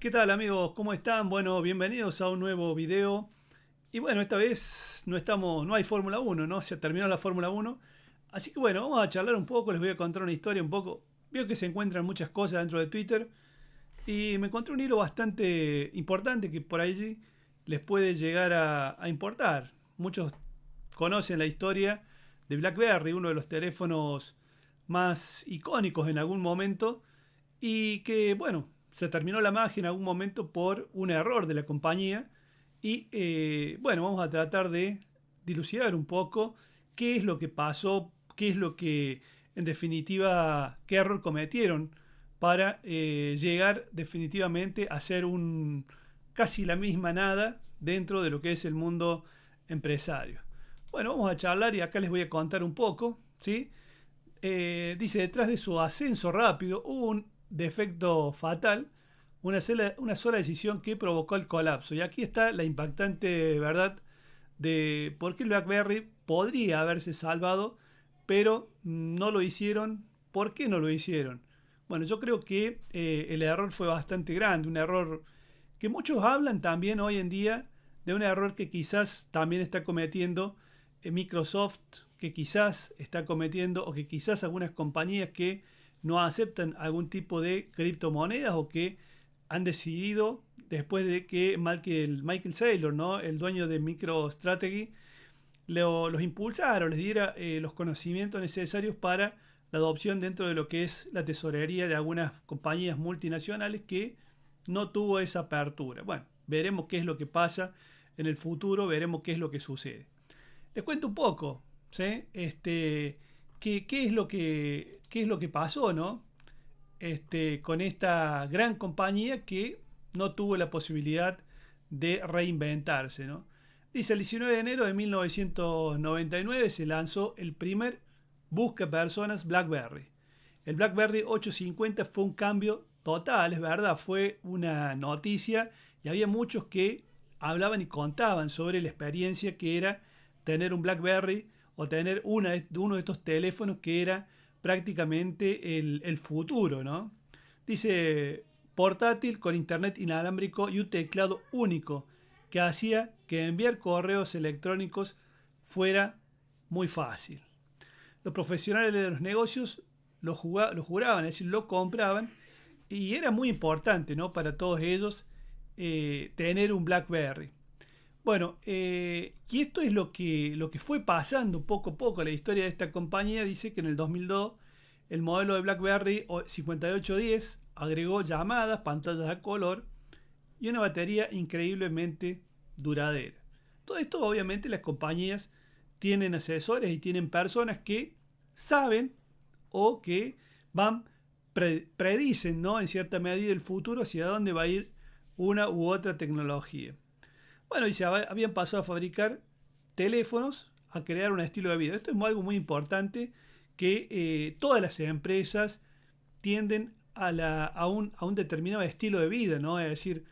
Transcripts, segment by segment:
¿Qué tal amigos? ¿Cómo están? Bueno, bienvenidos a un nuevo video. Y bueno, esta vez no hay Fórmula Uno, ¿no? Se terminó la Fórmula Uno. Así que bueno, vamos a charlar un poco, les voy a contar una historia un poco. Veo que se encuentran muchas cosas dentro de Twitter y me encontré un hilo bastante importante que por allí les puede llegar a importar. Muchos conocen la historia de BlackBerry, uno de los teléfonos más icónicos en algún momento y que, bueno, se terminó la magia en algún momento por un error de la compañía. Y bueno, vamos a tratar de dilucidar un poco qué es lo que pasó, qué es lo que, en definitiva, qué error cometieron para llegar definitivamente a ser casi la misma nada dentro de lo que es el mundo empresario. Bueno, vamos a charlar y acá les voy a contar un poco, ¿sí? Dice, detrás de su ascenso rápido hubo un defecto fatal, una sola decisión que provocó el colapso. Y aquí está la impactante verdad de por qué el BlackBerry podría haberse salvado, pero no lo hicieron. ¿Por qué no lo hicieron? Bueno, yo creo que el error fue bastante grande, un error que muchos hablan también hoy en día de un error que quizás también está cometiendo Microsoft, que quizás está cometiendo o que quizás algunas compañías que no aceptan algún tipo de criptomonedas o que han decidido después de que Michael Saylor, ¿no? El dueño de MicroStrategy, los impulsaron, les diera los conocimientos necesarios para la adopción dentro de lo que es la tesorería de algunas compañías multinacionales que no tuvo esa apertura. Bueno, veremos qué es lo que pasa en el futuro, veremos qué es lo que sucede. Les cuento un poco, ¿sí? Qué es lo que pasó, ¿no? Con esta gran compañía que no tuvo la posibilidad de reinventarse, ¿no? Dice, el 19 de enero de 1999 se lanzó el primer busca personas BlackBerry. El BlackBerry 850 fue un cambio total, es verdad, fue una noticia y había muchos que hablaban y contaban sobre la experiencia que era tener un BlackBerry o tener uno de estos teléfonos que era prácticamente el futuro, ¿no? Dice, portátil con internet inalámbrico y un teclado único que hacía que enviar correos electrónicos fuera muy fácil. Los profesionales de los negocios lo juraban, es decir, lo compraban y era muy importante, ¿no? Para todos ellos tener un BlackBerry. Bueno, y esto es lo que fue pasando poco a poco. La historia de esta compañía dice que en el 2002 el modelo de BlackBerry 5810 agregó llamadas, pantallas a color y una batería increíblemente duradera. Todo esto obviamente las compañías tienen asesores y tienen personas que saben o que van, predicen, ¿no? En cierta medida el futuro hacia dónde va a ir una u otra tecnología. Bueno, y se habían pasado a fabricar teléfonos a crear un estilo de vida. Esto es algo muy importante que todas las empresas tienden a un determinado estilo de vida, ¿no? Es decir,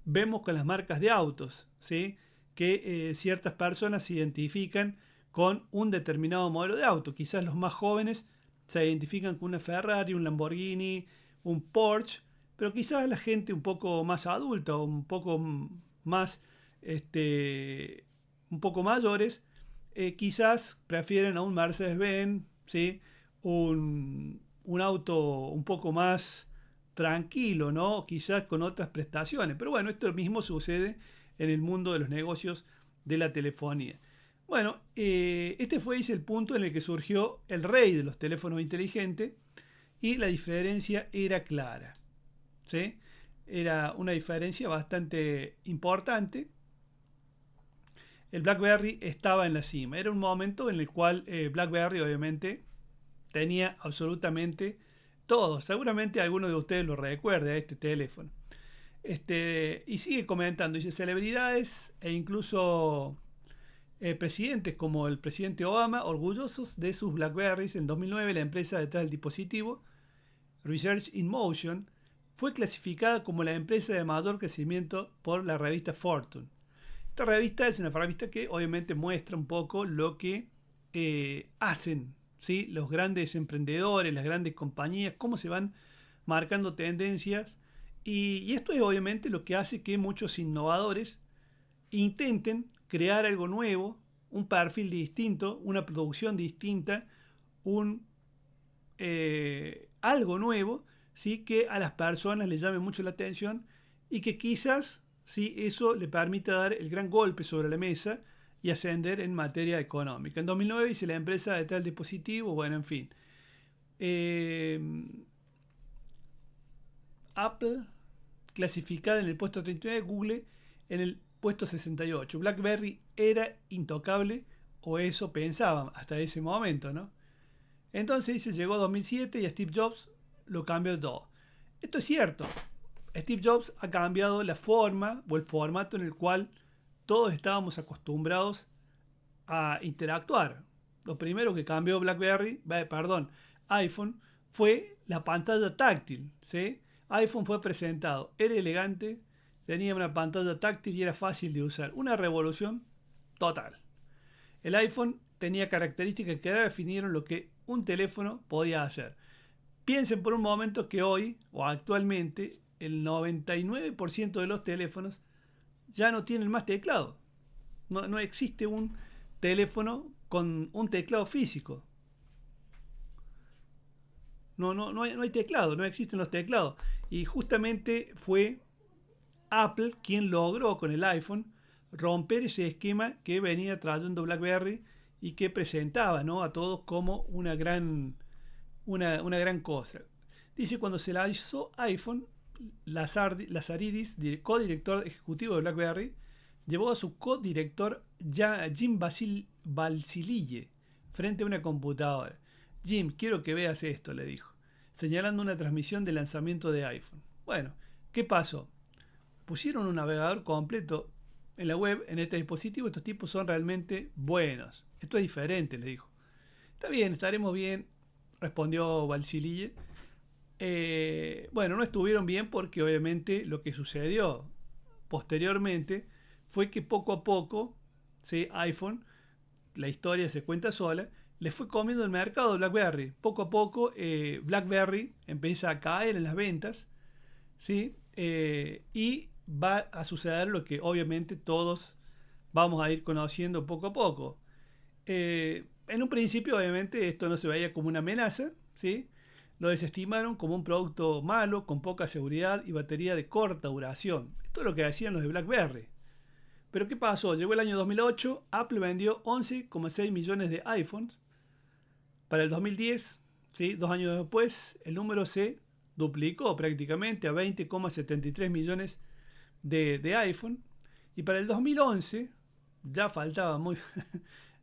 vemos con las marcas de autos, ¿sí? Que ciertas personas se identifican con un determinado modelo de auto. Quizás los más jóvenes se identifican con una Ferrari, un Lamborghini, un Porsche, pero quizás la gente un poco más adulta o un poco más, este, un poco mayores, quizás prefieren a un Mercedes-Benz, ¿sí? Un auto un poco más tranquilo, ¿no? Quizás con otras prestaciones. Pero bueno, esto mismo sucede en el mundo de los negocios de la telefonía. Bueno, este fue dice, el punto en el que surgió el rey de los teléfonos inteligentes y la diferencia era clara, ¿sí? Era una diferencia bastante importante. El BlackBerry estaba en la cima. Era un momento en el cual BlackBerry obviamente tenía absolutamente todo. Seguramente alguno de ustedes lo recuerde a este teléfono. Y sigue comentando, dice, celebridades e incluso presidentes como el presidente Obama, orgullosos de sus Blackberries. En 2009 la empresa detrás del dispositivo, Research in Motion, fue clasificada como la empresa de mayor crecimiento por la revista Fortune. Esta revista es una revista que obviamente muestra un poco lo que hacen, ¿sí? Los grandes emprendedores, las grandes compañías, cómo se van marcando tendencias Y esto es obviamente lo que hace que muchos innovadores intenten crear algo nuevo, un perfil distinto, una producción distinta, un algo nuevo, ¿sí? Que a las personas les llame mucho la atención y que quizás, ¿sí? Eso le permita dar el gran golpe sobre la mesa y ascender en materia económica. En 2009 hice la empresa de tal dispositivo, bueno, en fin. Eh, Apple clasificada en el puesto 39, Google en el puesto 68. BlackBerry era intocable, o eso pensaban hasta ese momento, ¿no? Entonces dice, llegó 2007 y a Steve Jobs lo cambió todo. Esto es cierto. Steve Jobs ha cambiado la forma o el formato en el cual todos estábamos acostumbrados a interactuar. Lo primero que cambió iPhone, fue la pantalla táctil, ¿sí? iPhone fue presentado, era elegante, tenía una pantalla táctil y era fácil de usar. Una revolución total. El iPhone tenía características que definieron lo que un teléfono podía hacer. Piensen por un momento que hoy o actualmente el 99% de los teléfonos ya no tienen más teclado. No existe un teléfono con un teclado físico. No hay teclado, no existen los teclados. Y justamente fue Apple quien logró con el iPhone romper ese esquema que venía trayendo BlackBerry y que presentaba, ¿no?, a todos como una gran cosa. Dice, cuando se la hizo iPhone, Lazaridis, codirector ejecutivo de BlackBerry, llevó a su codirector Jim Balsillie frente a una computadora. Jim, quiero que veas esto, le dijo, señalando una transmisión de lanzamiento de iPhone. Bueno, ¿qué pasó? Pusieron un navegador completo en la web, en este dispositivo. Estos tipos son realmente buenos. Esto es diferente, le dijo. Está bien, estaremos bien, respondió Balsillie. Bueno, no estuvieron bien porque obviamente lo que sucedió posteriormente fue que poco a poco, ¿sí?, iPhone, la historia se cuenta sola, le fue comiendo el mercado de BlackBerry. Poco a poco BlackBerry empieza a caer en las ventas, ¿sí? Y va a suceder lo que obviamente todos vamos a ir conociendo poco a poco. En un principio obviamente esto no se veía como una amenaza, ¿sí? Lo desestimaron como un producto malo, con poca seguridad y batería de corta duración. Esto es lo que decían los de BlackBerry. Pero ¿qué pasó? Llegó el año 2008, Apple vendió 11,6 millones de iPhones. Para el 2010, ¿sí?, 2 años después, el número se duplicó prácticamente a 20,73 millones de iPhone. Y para el 2011, ya faltaba muy...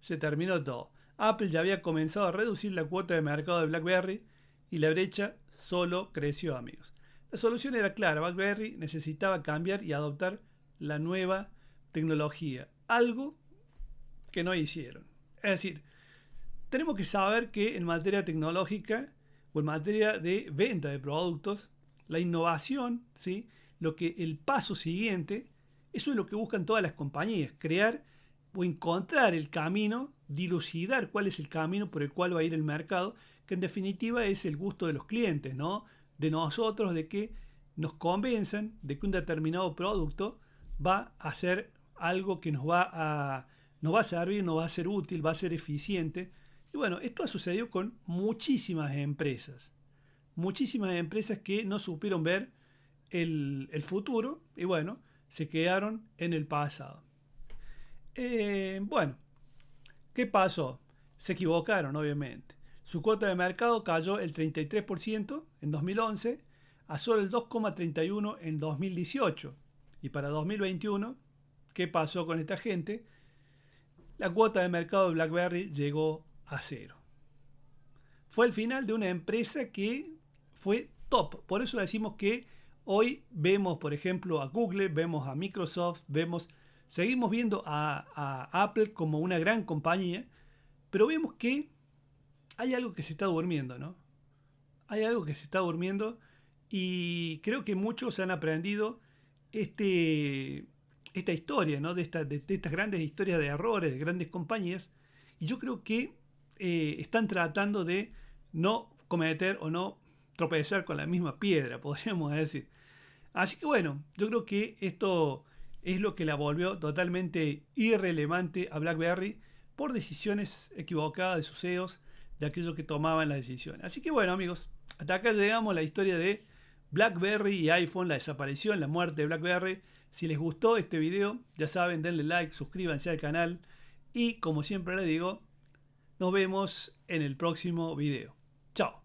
se terminó todo. Apple ya había comenzado a reducir la cuota de mercado de BlackBerry y la brecha solo creció, amigos. La solución era clara. BlackBerry necesitaba cambiar y adoptar la nueva tecnología, algo que no hicieron. Es decir, tenemos que saber que en materia tecnológica o en materia de venta de productos, la innovación, ¿sí?, lo que el paso siguiente, eso es lo que buscan todas las compañías, crear o encontrar el camino, dilucidar cuál es el camino por el cual va a ir el mercado, que en definitiva es el gusto de los clientes, ¿no?, de nosotros, de que nos convenzan de que un determinado producto va a ser algo que nos va a servir, nos va a ser útil, va a ser eficiente. Y bueno, esto ha sucedido con muchísimas empresas que no supieron ver el futuro y bueno, se quedaron en el pasado. Bueno, ¿qué pasó? Se equivocaron, obviamente. Su cuota de mercado cayó el 33% en 2011 a solo el 2,31% en 2018. Y para 2021, ¿qué pasó con esta gente? La cuota de mercado de BlackBerry llegó a cero. Fue el final de una empresa que fue top. Por eso decimos que hoy vemos, por ejemplo, a Google, vemos a Microsoft, seguimos viendo a Apple como una gran compañía, pero vemos que hay algo que se está durmiendo, ¿no? Hay algo que se está durmiendo y creo que muchos han aprendido esta historia, ¿no?, de estas grandes historias de errores de grandes compañías, y yo creo que están tratando de no cometer o no tropezar con la misma piedra, podríamos decir. Así que bueno, yo creo que esto es lo que la volvió totalmente irrelevante a BlackBerry por decisiones equivocadas de sus CEOs, de aquellos que tomaban las decisiones. Así que bueno, amigos, hasta acá llegamos a la historia de BlackBerry y iPhone, la desaparición, la muerte de BlackBerry. Si les gustó este video, ya saben, denle like, suscríbanse al canal y como siempre les digo, nos vemos en el próximo video. Chao.